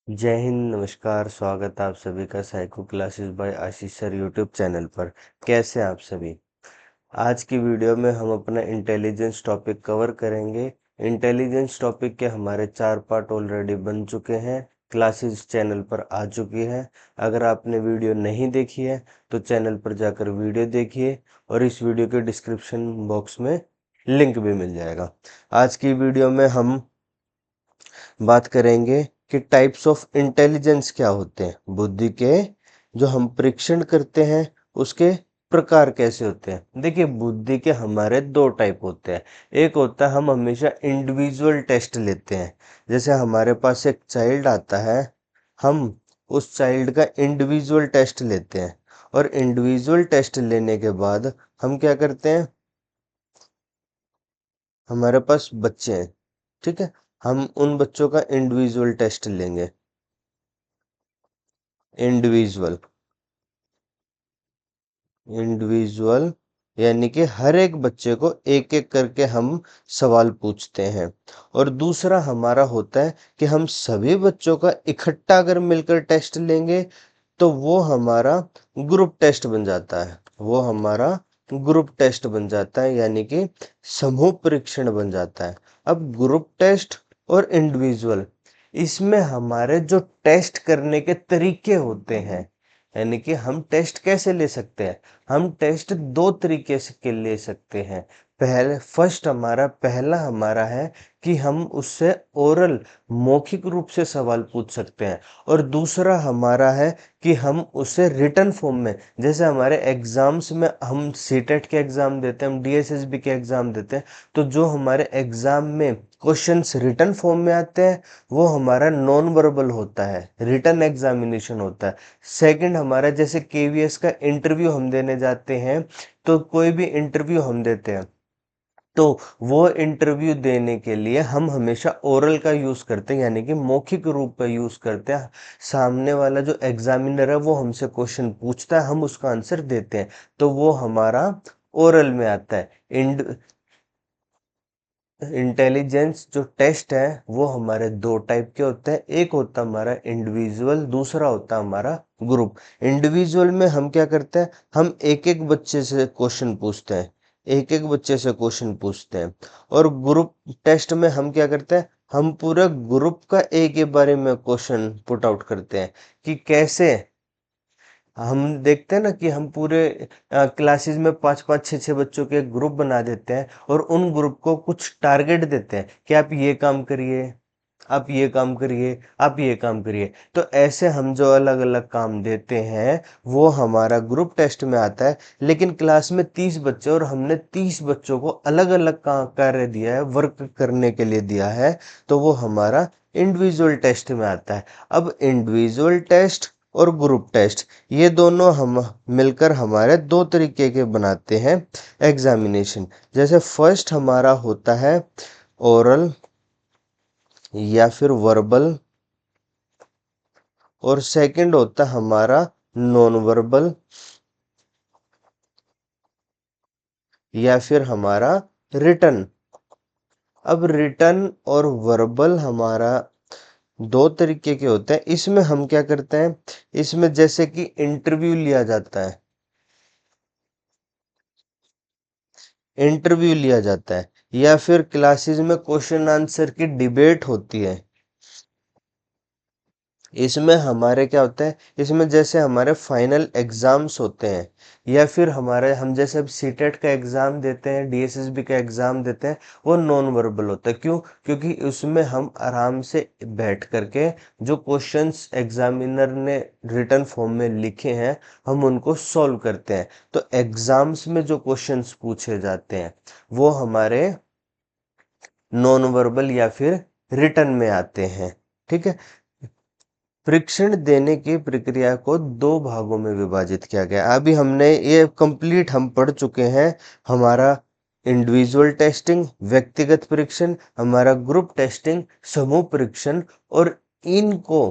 जय हिंद, नमस्कार, स्वागत है आप सभी का साइको क्लासेस बाय आशीष सर यूट्यूब चैनल पर। कैसे हैं आप सभी? आज की वीडियो में हम अपना इंटेलिजेंस टॉपिक कवर करेंगे। इंटेलिजेंस टॉपिक के हमारे 4 पार्ट ऑलरेडी बन चुके हैं, क्लासेस चैनल पर आ चुकी है। अगर आपने वीडियो नहीं देखी है तो चैनल पर जाकर वीडियो देखिए और इस वीडियो के डिस्क्रिप्शन बॉक्स में लिंक भी मिल जाएगा। आज की वीडियो में हम बात करेंगे कि टाइप्स ऑफ इंटेलिजेंस क्या होते हैं, बुद्धि के जो हम परीक्षण करते हैं उसके प्रकार कैसे होते हैं। देखिए, बुद्धि के हमारे 2 टाइप होते हैं। एक होता है हम हमेशा इंडिविजुअल टेस्ट लेते हैं। जैसे हमारे पास एक चाइल्ड आता है, हम उस चाइल्ड का इंडिविजुअल टेस्ट लेते हैं और इंडिविजुअल टेस्ट लेने के बाद हम क्या करते हैं, हमारे पास बच्चे हैं, ठीक है, हम उन बच्चों का इंडिविजुअल टेस्ट लेंगे। इंडिविजुअल इंडिविजुअल यानी कि हर एक बच्चे को एक एक करके हम सवाल पूछते हैं। और दूसरा हमारा होता है कि हम सभी बच्चों का इकट्ठा अगर मिलकर टेस्ट लेंगे तो वो हमारा ग्रुप टेस्ट बन जाता है। वो हमारा ग्रुप टेस्ट बन जाता है यानी कि समूह परीक्षण बन जाता है। अब ग्रुप टेस्ट और इंडिविजुअल, इसमें हमारे जो टेस्ट करने के तरीके होते हैं, यानी कि हम टेस्ट कैसे ले सकते हैं। हम टेस्ट 2 तरीके से के ले सकते हैं। पहला हमारा है कि हम उससे ओरल मौखिक रूप से सवाल पूछ सकते हैं और दूसरा हमारा है कि हम उसे रिटन फॉर्म में, जैसे हमारे एग्जाम्स में हम सीटेट के एग्जाम देते हैं, हम डीएसएसबी के एग्जाम देते हैं, तो जो हमारे एग्जाम में क्वेश्चंस रिटन फॉर्म में आते हैं वो हमारा नॉन वर्बल होता है, रिटन एग्जामिनेशन होता है। सेकंड हमारा, जैसे केवीएस का इंटरव्यू हम देने जाते हैं, तो कोई भी इंटरव्यू हम देते हैं तो वो इंटरव्यू देने के लिए हम हमेशा ओरल का यूज करते हैं, यानी कि मौखिक रूप का यूज करते हैं। सामने वाला जो एग्जामिनर है वो हमसे क्वेश्चन पूछता है, हम उसका आंसर देते हैं, तो वो हमारा ओरल में आता है। इंटेलिजेंस जो टेस्ट है वो हमारे 2 टाइप के होते हैं। एक होता है हमारा इंडिविजुअल, दूसरा होता है हमारा ग्रुप। इंडिविजुअल में हम क्या करते हैं, हम एक एक बच्चे से क्वेश्चन पूछते हैं, एक एक बच्चे से क्वेश्चन पूछते हैं। और ग्रुप टेस्ट में हम क्या करते हैं, हम पूरे ग्रुप का एक एक बारे में क्वेश्चन पुट आउट करते हैं कि कैसे हम देखते हैं ना कि हम पूरे क्लासेस में 5-5 6-6 बच्चों के ग्रुप बना देते हैं और उन ग्रुप को कुछ टारगेट देते हैं कि आप ये काम करिए, आप ये काम करिए, आप ये काम करिए। तो ऐसे हम जो अलग अलग काम देते हैं वो हमारा ग्रुप टेस्ट में आता है। लेकिन क्लास में 30 बच्चे और हमने 30 बच्चों को अलग अलग कार्य दिया है, वर्क करने के लिए दिया है, तो वो हमारा इंडिविजुअल टेस्ट में आता है। अब इंडिविजुअल टेस्ट और ग्रुप टेस्ट, ये दोनों हम मिलकर हमारे 2 तरीके के बनाते हैं एग्जामिनेशन। जैसे फर्स्ट हमारा होता है ओरल या फिर वर्बल, और सेकंड होता है हमारा नॉन वर्बल या फिर हमारा रिटन। अब रिटन और वर्बल हमारा 2 तरीके के होते हैं। इसमें हम क्या करते हैं, इसमें जैसे कि इंटरव्यू लिया जाता है, इंटरव्यू लिया जाता है या फिर क्लासेस में क्वेश्चन आंसर की डिबेट होती है। इसमें हमारे क्या होता है, इसमें जैसे हमारे फाइनल एग्जाम्स होते हैं या फिर हमारे हम जैसे अब सीटेट का एग्जाम देते हैं, डीएसएसबी का एग्जाम देते हैं, वो नॉन वर्बल होता है। क्यों? क्योंकि उसमें हम आराम से बैठ करके जो क्वेश्चंस एग्जामिनर ने रिटन फॉर्म में लिखे हैं हम उनको सॉल्व करते हैं। तो एग्जाम्स में जो क्वेश्चंस पूछे जाते हैं वो हमारे नॉन वर्बल या फिर रिटन में आते हैं, ठीक है। परीक्षण देने की प्रक्रिया को 2 भागों में विभाजित किया गया। अभी हमने ये कंप्लीट हम पढ़ चुके हैं, हमारा इंडिविजुअल टेस्टिंग व्यक्तिगत परीक्षण, हमारा ग्रुप टेस्टिंग समूह परीक्षण। और इनको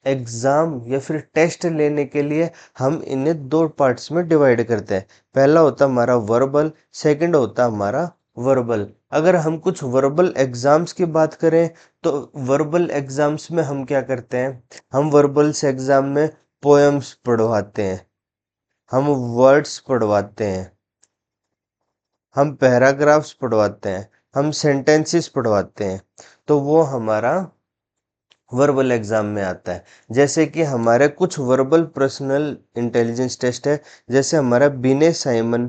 एग्जाम या फिर टेस्ट लेने के लिए हम इन्हें 2 पार्ट्स में डिवाइड करते हैं। पहला होता है हमारा वर्बल, सेकंड होता है हमारा वर्बल। अगर हम कुछ वर्बल एग्जाम्स की बात करें तो वर्बल एग्जाम्स में हम क्या करते हैं, हम वर्बल्स एग्जाम में पोएम्स पढ़वाते हैं, हम वर्ड्स पढ़वाते हैं, हम पैराग्राफ्स पढ़वाते हैं, हम सेंटेंसेस पढ़वाते हैं। तो वो हमारा वर्बल एग्जाम में आता है। जैसे कि हमारे कुछ वर्बल पर्सनल इंटेलिजेंस टेस्ट है, जैसे हमारा बिने साइमन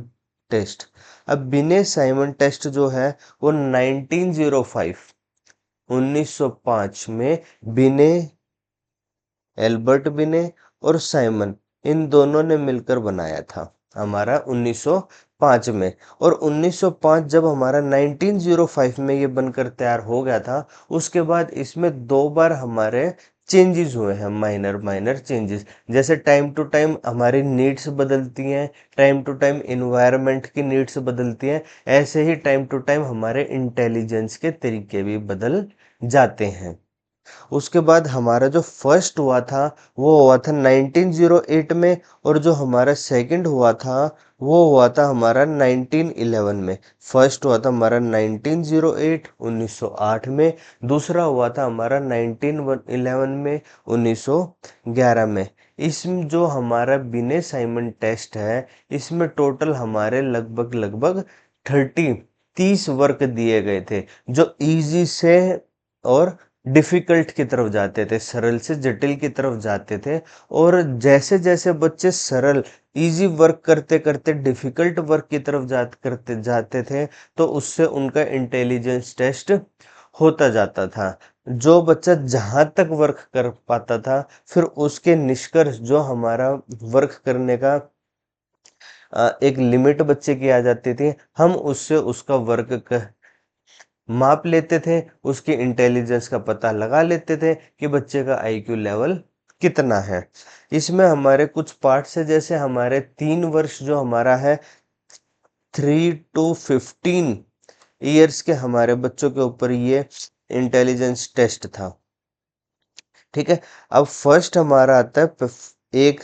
टेस्ट। अब बिने साइमन टेस्ट जो है वो 1905 में बिने, एल्बर्ट बिने और साइमन, इन दोनों ने मिलकर बनाया था हमारा 1905 में। और 1905 जब हमारा 1905 में ये बनकर तैयार हो गया था, उसके बाद इसमें दो बार हमारे चेंजेस हुए हैं, माइनर माइनर चेंजेस। जैसे टाइम टू टाइम हमारी नीड्स बदलती हैं, टाइम टू टाइम इन्वायरमेंट की नीड्स बदलती हैं, ऐसे ही टाइम टू टाइम हमारे इंटेलिजेंस के तरीके भी बदल जाते हैं। उसके बाद हमारा जो फर्स्ट हुआ था वो हुआ था 1908 में, और जो हमारा सेकंड हुआ था वो हुआ था हमारा 1911 में। फर्स्ट हुआ था हमारा 1908 1908 में, दूसरा हुआ था हमारा 1911 में 1911 में। इसमें जो हमारा बिने साइमन टेस्ट है, इसमें टोटल हमारे लगभग लगभग 30 वर्क दिए गए थे, जो इजी से और डिफिकल्ट की तरफ जाते थे, सरल से जटिल की तरफ जाते थे। और जैसे जैसे बच्चे सरल इजी वर्क करते करते डिफिकल्ट वर्क की तरफ करते जाते थे, तो उससे उनका इंटेलिजेंस टेस्ट होता जाता था। जो बच्चा जहां तक वर्क कर पाता था, फिर उसके निष्कर्ष जो हमारा वर्क करने का एक लिमिट बच्चे की आ जाती थी, हम उससे उसका वर्क माप लेते थे, उसकी इंटेलिजेंस का पता लगा लेते थे कि बच्चे का आईक्यू लेवल कितना है। इसमें हमारे कुछ पार्ट्स है, जैसे हमारे 3 वर्ष जो हमारा है 3 to 15 ईयर्स के हमारे बच्चों के ऊपर ये इंटेलिजेंस टेस्ट था। ठीक है। अब फर्स्ट हमारा आता है 1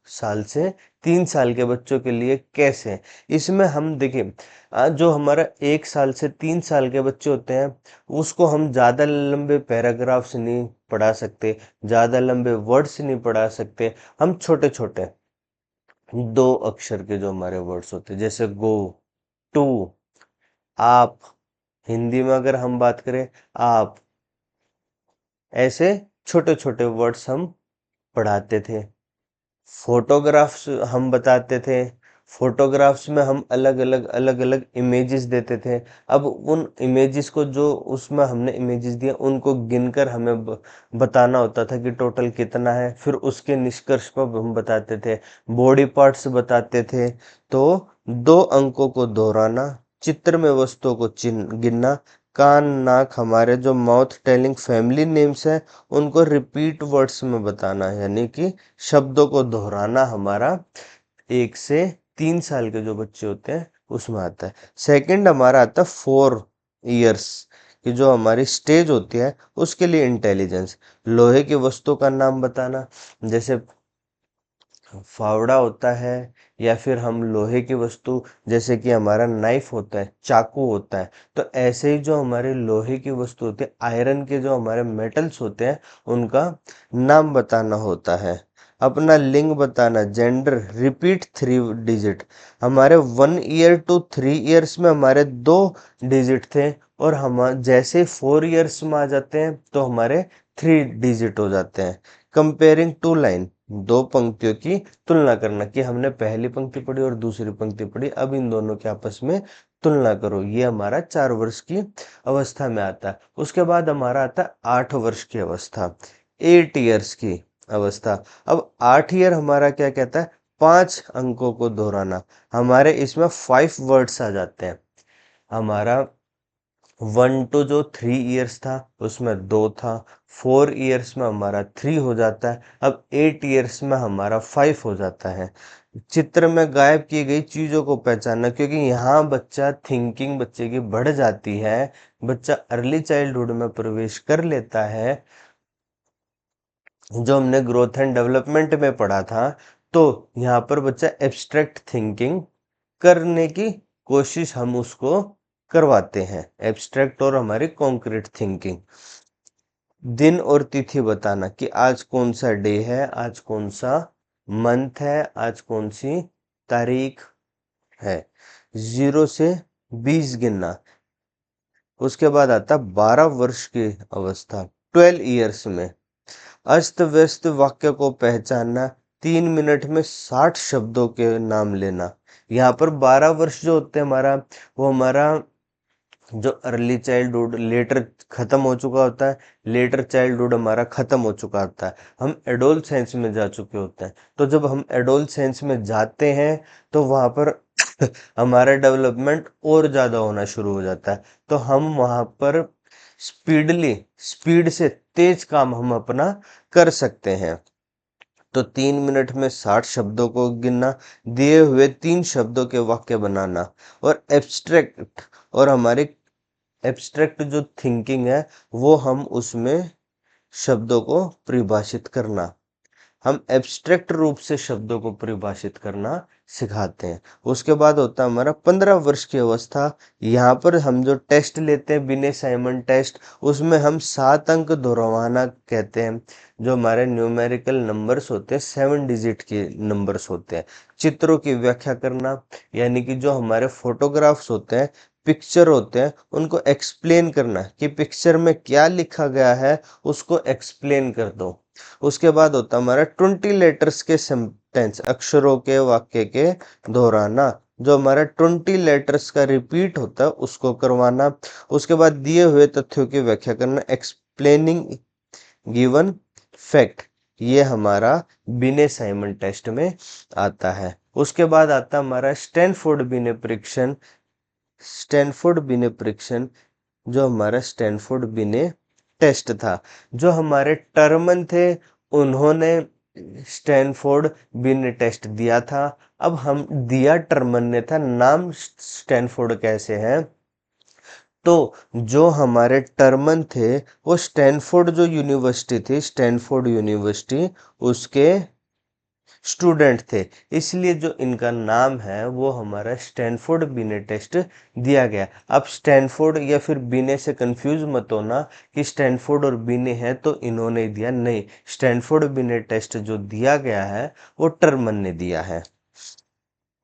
साल से 3 साल के बच्चों के लिए कैसे। इसमें हम देखिए, जो हमारा 1 साल से 3 साल के बच्चे होते हैं, उसको हम ज़्यादा लंबे पैराग्राफ्स नहीं पढ़ा सकते, ज़्यादा लंबे वर्ड्स नहीं पढ़ा सकते। हम छोटे छोटे 2 अक्षर के जो हमारे वर्ड्स होते हैं, जैसे गो, टू, आप, हिंदी में अगर हम बात करें आप, ऐसे छोटे छोटे वर्ड्स हम पढ़ाते थे। फोटोग्राफ्स हम बताते थे, फोटोग्राफ्स में हम अलग अलग इमेजेस देते थे। अब उन इमेजेस को, जो उसमें हमने इमेजेस दिए, उनको गिनकर हमें बताना होता था कि टोटल कितना है, फिर उसके निष्कर्ष पर हम बताते थे। बॉडी पार्ट्स बताते थे। तो 2 अंकों को दोहराना, चित्र में वस्तुओं को चिन्ह गिनना, कान नाक हमारे जो माउथ टेलिंग फैमिली नेम्स है, उनको रिपीट वर्ड्स में बताना, यानी कि शब्दों को दोहराना हमारा 1 से 3 साल के जो बच्चे होते हैं उसमें आता है। सेकंड हमारा आता है 4 इयर्स की जो हमारी स्टेज होती है, उसके लिए इंटेलिजेंस। लोहे की वस्तु का नाम बताना, जैसे फावड़ा होता है, या फिर हम लोहे की वस्तु, जैसे कि हमारा नाइफ होता है, चाकू होता है। तो ऐसे ही जो हमारे लोहे की वस्तु होती है, आयरन के जो हमारे मेटल्स होते हैं, उनका नाम बताना होता है। अपना लिंग बताना, जेंडर, रिपीट 3 डिजिट। हमारे 1 ईयर to 3 इयर्स में हमारे 2 डिजिट थे, और हम जैसे 4 इयर्स में आ जाते हैं तो हमारे 3 डिजिट हो जाते हैं। कंपेयरिंग 2 लाइन, 2 पंक्तियों की तुलना करना, कि हमने पहली पंक्ति पढ़ी और दूसरी पंक्ति पढ़ी, अब इन दोनों के आपस में तुलना करो। ये हमारा 4 वर्ष की अवस्था में आता है। उसके बाद हमारा आता है 8 वर्ष की अवस्था, 8 इयर्स की अवस्था। अब 8 ईयर हमारा क्या कहता है, 5 अंकों को दोहराना। हमारे इसमें 5 वर्ड्स आ जाते हैं। हमारा 1 to 3 इयर्स था, उसमें 2 था। 4 इयर्स में हमारा 3 हो जाता है। अब 8 इयर्स में हमारा 5 हो जाता है। चित्र में गायब की गई चीजों को पहचानना, क्योंकि यहाँ बच्चा थिंकिंग बच्चे की बढ़ जाती है, बच्चा अर्ली चाइल्डहुड में प्रवेश कर लेता है, जो हमने ग्रोथ एंड डेवलपमेंट में पढ़ा था। तो यहाँ पर बच्चा एब्स्ट्रैक्ट थिंकिंग करने की कोशिश हम उसको करवाते हैं, एब्स्ट्रैक्ट और हमारी कॉन्क्रीट थिंकिंग। दिन और तिथि बताना कि आज कौन सा डे है, आज कौन सा मंथ है, आज कौन सी तारीख है। 0 से 20 गिनना। उसके बाद आता 12 वर्ष की अवस्था, 12 ईयर्स में। अस्त व्यस्त वाक्य को पहचानना, 3 मिनट में 60 शब्दों के नाम लेना। यहाँ पर 12 वर्ष जो होते हैं हमारा, वो हमारा जो अर्ली चाइल्डहुड लेटर खत्म हो चुका होता है, लेटर चाइल्डहुड हमारा खत्म हो चुका होता है, हम एडोलसेंस में जा चुके होते हैं। तो जब हम एडोलसेंस में जाते हैं तो वहां पर हमारा डेवलपमेंट और ज्यादा होना शुरू हो जाता है। तो हम वहां पर स्पीड से तेज काम हम अपना कर सकते हैं। तो 3 मिनट में 60 शब्दों को गिनना, दिए हुए 3 शब्दों के वाक्य बनाना, और एब्स्ट्रैक्ट और हमारी एब्स्ट्रैक्ट जो थिंकिंग है वो हम उसमें शब्दों को परिभाषित करना। हम एब्स्ट्रैक्ट रूप से शब्दों को परिभाषित करना सिखाते हैं। उसके बाद होता है हमारा 15 वर्ष की अवस्था। यहाँ पर हम जो टेस्ट लेते हैं, बिने साइमन टेस्ट, उसमें हम 7 अंक दोहराना कहते हैं। जो हमारे न्यूमेरिकल नंबर्स होते हैं, 7 डिजिट के नंबर्स होते हैं। चित्रों की व्याख्या करना, यानी कि जो हमारे फोटोग्राफ्स होते हैं, पिक्चर होते हैं, उनको एक्सप्लेन करना कि पिक्चर में क्या लिखा गया है, उसको एक्सप्लेन कर दो। उसके बाद होता है हमारा 20 लेटर्स के सेंटेंस, अक्षरों के वाक्य के दोहराना। जो हमारा 20 लेटर्स का रिपीट होता है उसको करवाना। उसके बाद दिए हुए तथ्यों की व्याख्या करना, एक्सप्लेनिंग गिवन फैक्ट। ये हमारा बिने साइमन टेस्ट में आता है। उसके बाद आता है हमारा स्टैनफोर्ड बिने परीक्षण। स्टैनफोर्ड बिने परीक्षण जो हमारा स्टैनफोर्ड बिने टेस्ट था। जो हमारे टर्मन थे, उन्होंने स्टैनफोर्ड बिने टेस्ट दिया था। अब हम दिया टर्मन ने था, नाम स्टैनफोर्ड कैसे है। तो जो हमारे टर्मन थे, वो स्टैनफोर्ड जो यूनिवर्सिटी थी, स्टैनफोर्ड यूनिवर्सिटी, उसके स्टूडेंट थे। इसलिए जो इनका नाम है वो हमारा स्टैनफोर्ड बिने टेस्ट दिया गया। अब स्टैनफोर्ड या फिर बिने से कंफ्यूज मत होना कि स्टैनफोर्ड और बिने है तो इन्होंने दिया, नहीं। स्टैनफोर्ड बिने टेस्ट जो दिया गया है वो टर्मन ने दिया है।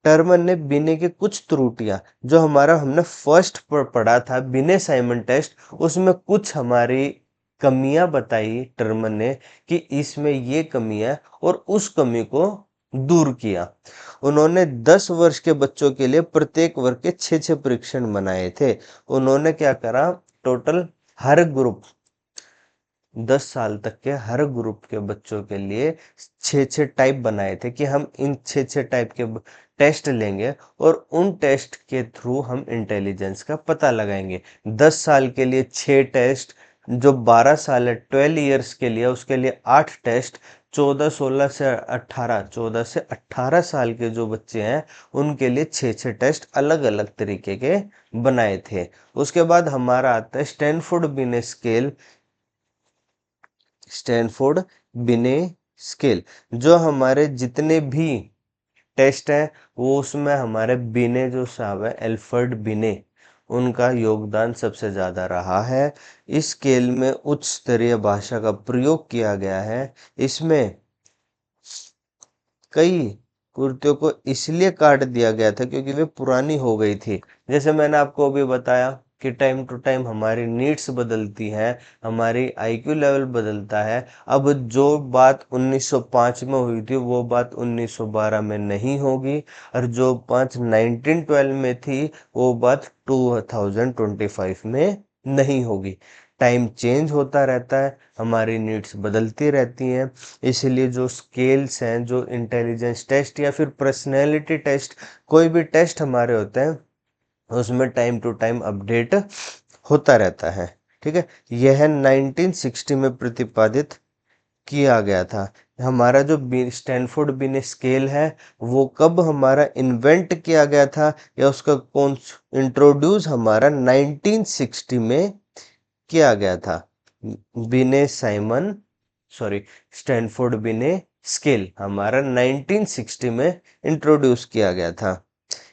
टर्मन ने बिने की कुछ त्रुटियां, जो हमारा हमने फर्स्ट पढ़ा था बिने साइमन टेस्ट, उसमें कुछ हमारी कमियां बताई टर्मन ने कि इसमें ये कमी है, और उस कमी को दूर किया। उन्होंने 10 वर्ष के बच्चों के लिए प्रत्येक वर्ग के 6 परीक्षण बनाए थे। उन्होंने क्या करा, टोटल हर ग्रुप 10 साल तक के हर ग्रुप के बच्चों के लिए 6 टाइप बनाए थे कि हम इन 6 टाइप के टेस्ट लेंगे, और उन टेस्ट के थ्रू हम इंटेलिजेंस का पता लगाएंगे। 10 साल के लिए 6 टेस्ट, जो 12 साल है 12 ईयर्स के लिए, उसके लिए 8 टेस्ट। 14 से 18 साल के जो बच्चे हैं उनके लिए 6 टेस्ट अलग अलग तरीके के बनाए थे। उसके बाद हमारा आता है स्टैनफोर्ड बिने स्केल। स्टैनफोर्ड बिने स्केल, जो हमारे जितने भी टेस्ट हैं वो उसमें हमारे बिने जो साहब है, एल्फ्रेड बिने, उनका योगदान सबसे ज्यादा रहा है। इस स्केल में उच्च स्तरीय भाषा का प्रयोग किया गया है। इसमें कई कुर्तियों को इसलिए काट दिया गया था क्योंकि वे पुरानी हो गई थी। जैसे मैंने आपको अभी बताया कि टाइम टू टाइम हमारी नीड्स बदलती हैं, हमारी आईक्यू लेवल बदलता है। अब जो बात 1905 में हुई थी वो बात 1912 में नहीं होगी, और जो बात 1912 में थी वो बात 2025 में नहीं होगी। टाइम चेंज होता रहता है, हमारी नीड्स बदलती रहती हैं। इसलिए जो स्केल्स हैं, जो इंटेलिजेंस टेस्ट या फिर पर्सनैलिटी टेस्ट, कोई भी टेस्ट हमारे होते हैं, उसमें टाइम टू टाइम अपडेट होता रहता है। ठीक है, यह 1960 में प्रतिपादित किया गया था। हमारा जो स्टैनफोर्ड बिने स्केल है वो कब हमारा इन्वेंट किया गया था, या उसका कौन इंट्रोड्यूस हमारा 1960 में किया गया था। बिने साइमन, सॉरी, स्टैनफोर्ड बिने स्केल हमारा 1960 में इंट्रोड्यूस किया गया था।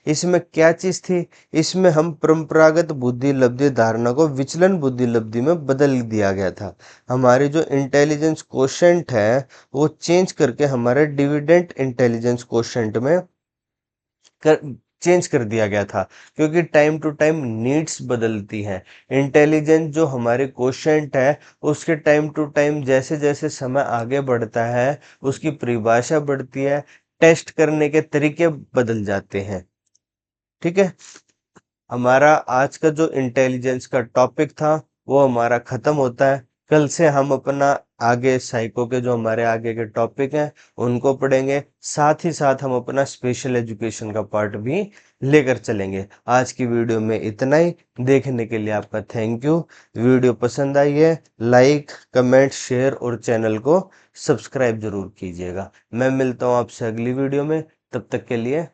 इसमें क्या चीज थी? इसमें हम परंपरागत बुद्धि लब्धि धारणा को विचलन बुद्धि लब्धि में बदल दिया गया था। हमारी जो इंटेलिजेंस कोशेंट है वो चेंज करके हमारे डिविडेंड इंटेलिजेंस कोशेंट में कर चेंज कर दिया गया था, क्योंकि टाइम टू टाइम नीड्स बदलती हैं। इंटेलिजेंस जो हमारे कोशेंट है उसके टाइम टू टाइम जैसे जैसे समय आगे बढ़ता है उसकी परिभाषा बढ़ती है, टेस्ट करने के तरीके बदल जाते हैं। ठीक है, हमारा आज का जो इंटेलिजेंस का टॉपिक था वो हमारा खत्म होता है। कल से हम अपना आगे साइको के जो हमारे आगे के टॉपिक हैं उनको पढ़ेंगे, साथ ही साथ हम अपना स्पेशल एजुकेशन का पार्ट भी लेकर चलेंगे। आज की वीडियो में इतना ही। देखने के लिए आपका थैंक यू। वीडियो पसंद आई है लाइक कमेंट शेयर और चैनल को सब्सक्राइब जरूर कीजिएगा। मैं मिलता हूँ आपसे अगली वीडियो में, तब तक के लिए